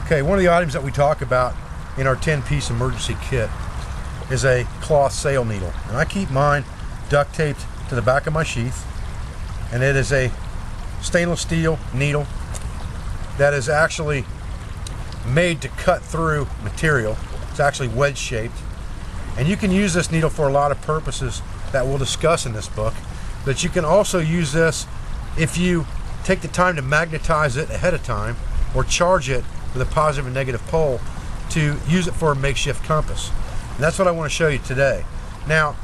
Okay, one of the items that we talk about in our 10-piece emergency kit is a cloth sail needle. And I keep mine duct taped to the back of my sheath, and it is a stainless steel needle that is actually made to cut through material. It's actually wedge shaped, and you can use this needle for a lot of purposes that we'll discuss in this book. But you can also use this if you take the time to magnetize it ahead of time or charge it with a positive and negative pole to use it for a makeshift compass. And that's what I want to show you today. Now,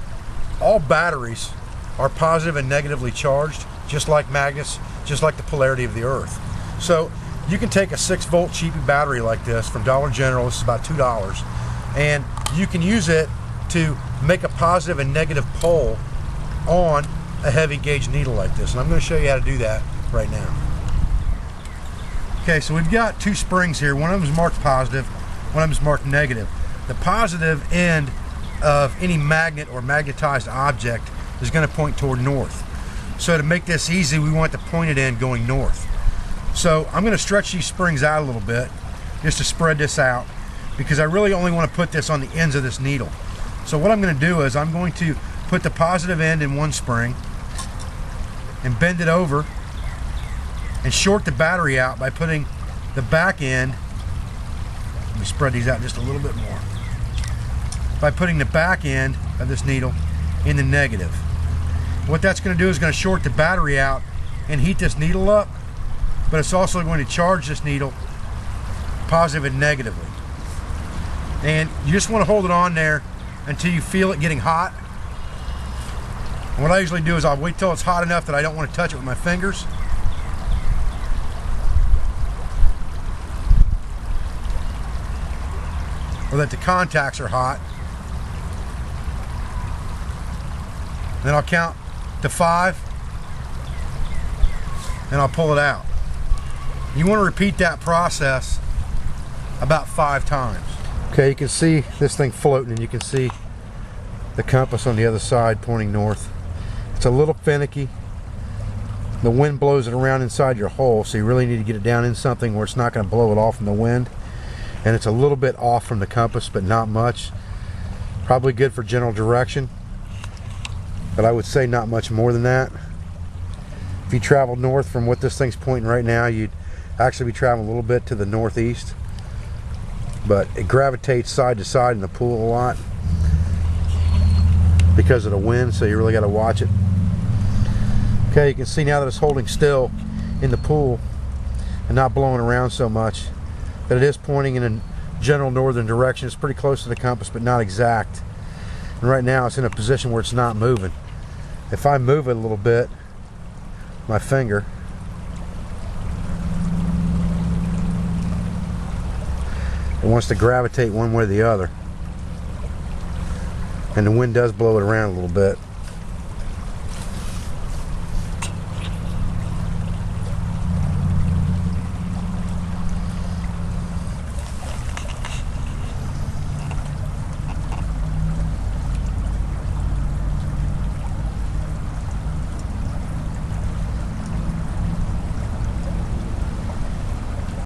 all batteries are positive and negatively charged, just like magnets, just like the polarity of the Earth. So you can take a 6-volt cheapy battery like this from Dollar General. This is about $2, and you can use it to make a positive and negative pole on a heavy gauge needle like this. And I'm going to show you how to do that right now. Okay, so we've got 2 springs here. One of them is marked positive, one of them is marked negative. The positive end of any magnet or magnetized object is going to point toward north. So to make this easy, we want the pointed end going north. So I'm going to stretch these springs out a little bit just to spread this out, because I really only want to put this on the ends of this needle. So what I'm going to do is I'm going to put the positive end in one spring and bend it over and short the battery out by putting the back end, let me spread these out just a little bit more, by putting the back end of this needle in the negative. What that's going to do is going to short the battery out and heat this needle up, but it's also going to charge this needle positive and negatively. And you just want to hold it on there until you feel it getting hot. And what I usually do is I'll wait till it's hot enough that I don't want to touch it with my fingers. Or that the contacts are hot. And then I'll count to 5 and I'll pull it out. You want to repeat that process about 5 times. Okay, you can see this thing floating, and you can see the compass on the other side pointing north. It's a little finicky. The wind blows it around inside your hole, so you really need to get it down in something where it's not going to blow it off in the wind. And it's a little bit off from the compass, but not much. Probably good for general direction, but I would say not much more than that. If you travel north from what this thing's pointing right now, you'd actually be traveling a little bit to the northeast, but it gravitates side to side in the pool a lot because of the wind, so you really got to watch it. Okay, you can see now that it's holding still in the pool and not blowing around so much that it is pointing in a general northern direction. It's pretty close to the compass, but not exact. And right now it's in a position where it's not moving. If I move it a little bit, my finger, it wants to gravitate one way or the other, and the wind does blow it around a little bit.